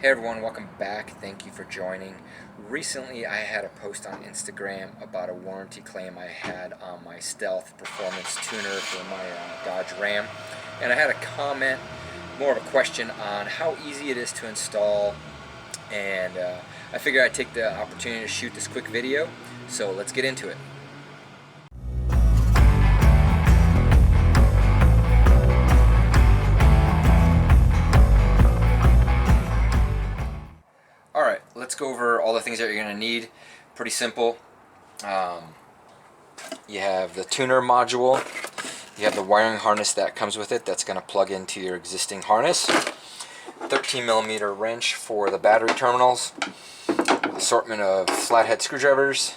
Hey everyone, welcome back. Thank you for joining. Recently I had a post on Instagram about a warranty claim I had on my Stealth Performance Tuner for my Dodge Ram. And I had a comment, more of a question on how easy it is to install. And I figured I'd take the opportunity to shoot this quick video. So let's get into it. Alright, let's go over all the things that you're going to need. Pretty simple. You have the tuner module. You have the wiring harness that comes with it that's going to plug into your existing harness. 13mm wrench for the battery terminals. Assortment of flathead screwdrivers.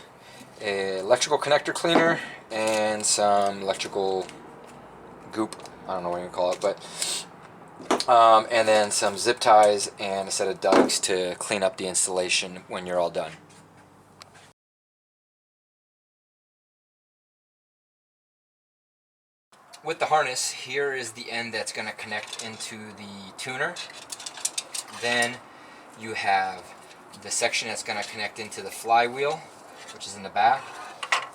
An electrical connector cleaner. And some electrical goop. I don't know what you call it, but... and then some zip ties and a set of dikes to clean up the installation when you're all done. With the harness, here is the end that's going to connect into the tuner. Then you have the section that's going to connect into the flywheel, which is in the back.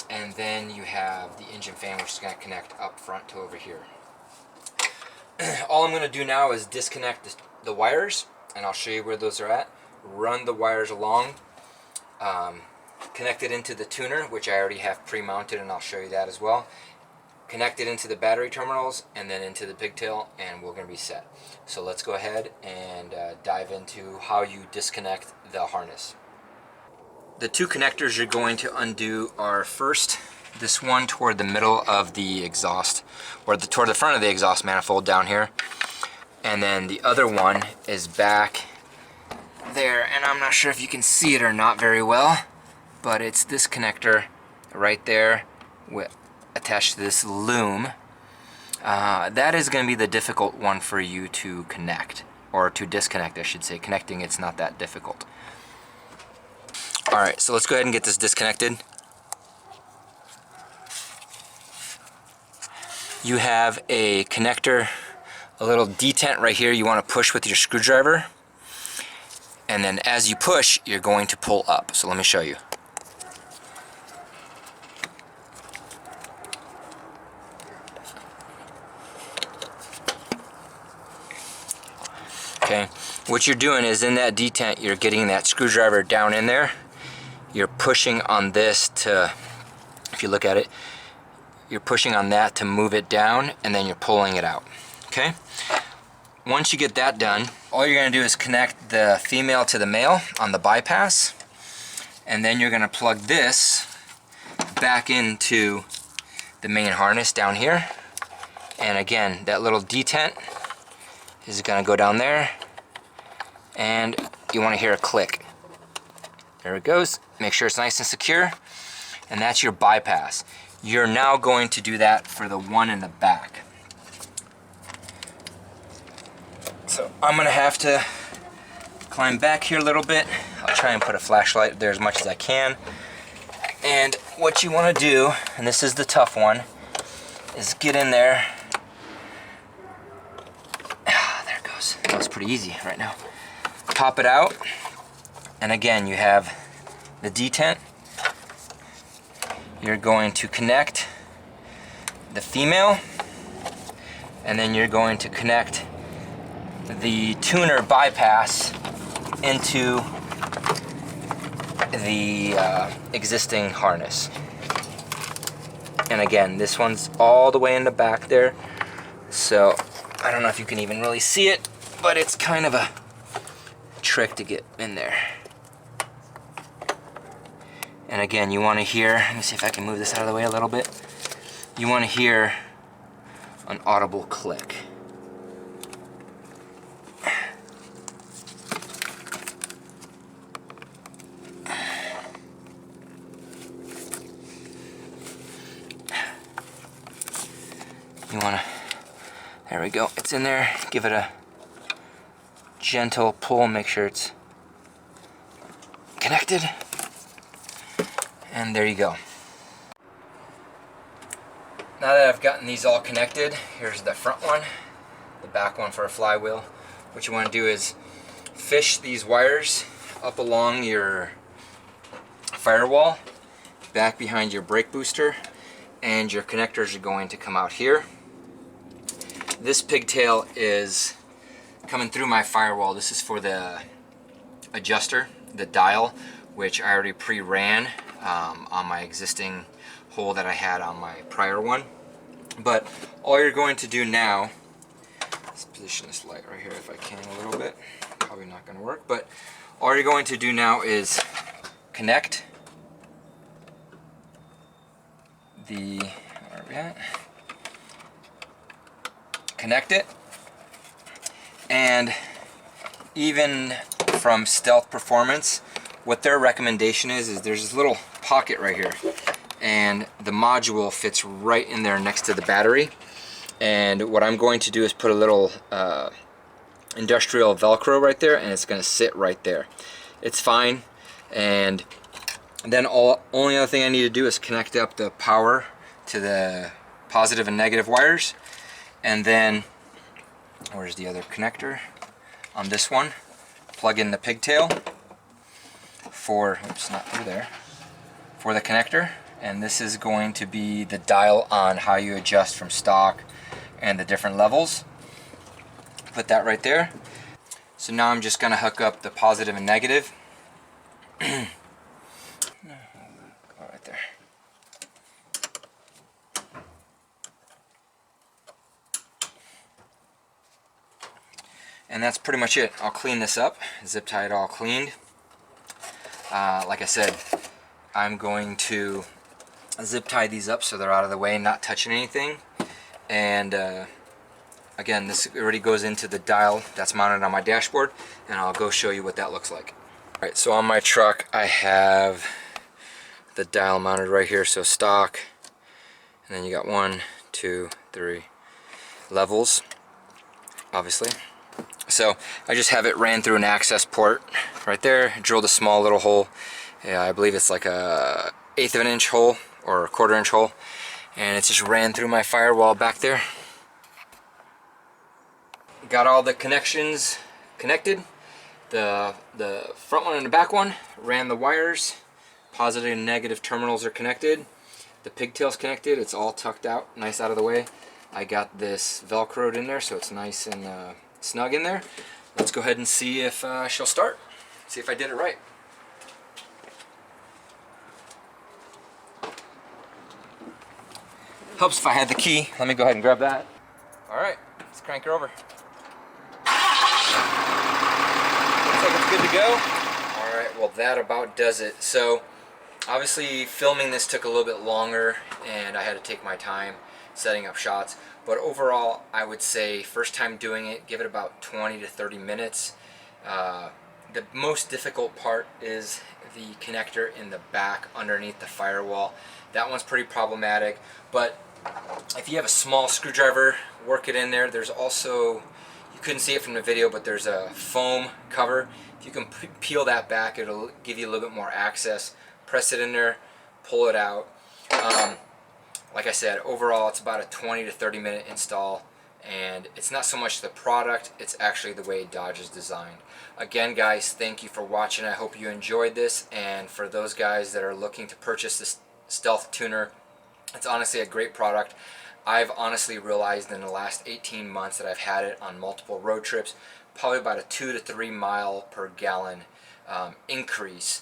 And then you have the engine fan, which is going to connect up front to over here. All I'm going to do now is disconnect the wires, and I'll show you where those are at. Run the wires along, connect it into the tuner, which I already have pre-mounted, and I'll show you that as well. Connect it into the battery terminals, and then into the pigtail, and we're going to be set. So let's go ahead and dive into how you disconnect the harness. The two connectors you're going to undo are first this one toward the middle of the exhaust, or toward the front of the exhaust manifold down here, and then the other one is back there, and I'm not sure if you can see it or not very well, but it's this connector right there attached to this loom. That is going to be the difficult one for you to connect, or to disconnect I should say. Connecting, it's not that difficult. Alright, so let's go ahead and get this disconnected. You have a connector, a little detent right here you want to push with your screwdriver, and then as you push you're going to pull up. So let me show you. Okay, what you're doing is in that detent you're getting that screwdriver down in there. You're pushing on this to, if you look at it, you're pushing on that to move it down, and then you're pulling it out. Okay? Once you get that done, all you're going to do is connect the female to the male on the bypass, and then you're going to plug this back into the main harness down here. And again, that little detent is going to go down there, and you want to hear a click. There it goes. Make sure it's nice and secure, and that's your bypass. You're now going to do that for the one in the back. So I'm going to have to climb back here a little bit. I'll try and put a flashlight there as much as I can. And what you want to do, and this is the tough one, is get in there. There it goes. That was pretty easy right now. Pop it out, and again you have the detent. You're going to connect the female, and then you're going to connect the tuner bypass into the existing harness. And again, this one's all the way in the back there, so I don't know if you can even really see it, but it's kind of a trick to get in there. And again, you want to hear, let me see if I can move this out of the way a little bit. You want to hear an audible click. You want to, there we go, it's in there. Give it a gentle pull, make sure it's connected. And there you go. Now that I've gotten these all connected, here's the front one, the back one for a flywheel. What you want to do is fish these wires up along your firewall, back behind your brake booster, and your connectors are going to come out here. This pigtail is coming through my firewall. This is for the adjuster, the dial, which I already pre-ran on my existing hole that I had on my prior one. But all you're going to do now, let's position this light right here if I can a little bit. Probably not going to work, but all you're going to do now is connect the, where are we at? Connect it, and even from Stealth Performance, what their recommendation is there's this little pocket right here, and the module fits right in there next to the battery. And what I'm going to do is put a little industrial Velcro right there, and it's going to sit right there. It's fine. And then only other thing I need to do is connect up the power to the positive and negative wires, and then where's the other connector on this one? Plug in the pigtail for, oops, not through there, for the connector, and this is going to be the dial on how you adjust from stock and the different levels. Put that right there. So now I'm just going to hook up the positive and negative. Go right there. And that's pretty much it. I'll clean this up, zip tie it all cleaned. Like I said, I'm going to zip tie these up so they're out of the way, not touching anything. And again, this already goes into the dial that's mounted on my dashboard, and I'll go show you what that looks like. Alright, so on my truck I have the dial mounted right here, so stock, and then you got 1, 2, 3 levels, obviously. So I just have it ran through an access port right there, drilled a small little hole. Yeah, I believe it's like a 1/8 of an inch hole or a 1/4 inch hole, and it just ran through my firewall back there. Got all the connections connected. The front one and the back one, ran the wires. Positive and negative terminals are connected. The pigtail's connected. It's all tucked out, nice out of the way. I got this Velcroed in there so it's nice and snug in there. Let's go ahead and see if she'll start. See if I did it right. Helps if I had the key. Let me go ahead and grab that. Alright, let's crank her over. Looks like it's good to go. Alright, well that about does it. So obviously filming this took a little bit longer and I had to take my time setting up shots. But overall, I would say first time doing it, give it about 20 to 30 minutes. The most difficult part is the connector in the back underneath the firewall. That one's pretty problematic, but if you have a small screwdriver, work it in there. There's also, you couldn't see it from the video, but there's a foam cover. If you can peel that back, it'll give you a little bit more access. Press it in there, pull it out. Like I said, overall it's about a 20 to 30 minute install, and it's not so much the product, it's actually the way Dodge is designed. Again guys, thank you for watching. I hope you enjoyed this, and for those guys that are looking to purchase this Stealth tuner, it's honestly a great product. I've honestly realized in the last 18 months that I've had it on multiple road trips, probably about a 2 to 3 mile per gallon increase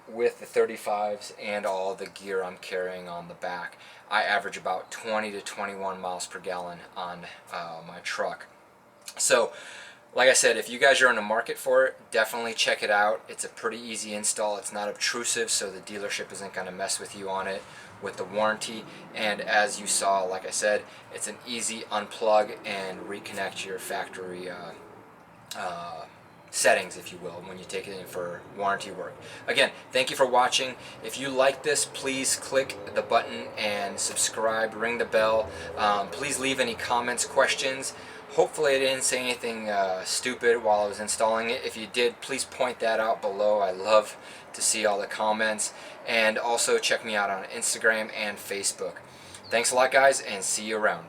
with the 35s and all the gear I'm carrying on the back. I average about 20 to 21 miles per gallon on my truck. So like I said, if you guys are in the market for it, definitely check it out. It's a pretty easy install. It's not obtrusive, so the dealership isn't going to mess with you on it with the warranty. And as you saw, like I said, it's an easy unplug and reconnect your factory settings, if you will, when you take it in for warranty work. Again, thank you for watching. If you like this, please click the button and subscribe, ring the bell. Please leave any comments, questions. Hopefully I didn't say anything stupid while I was installing it. If you did, please point that out below. I love to see all the comments. And also check me out on Instagram and Facebook. Thanks a lot guys, and see you around.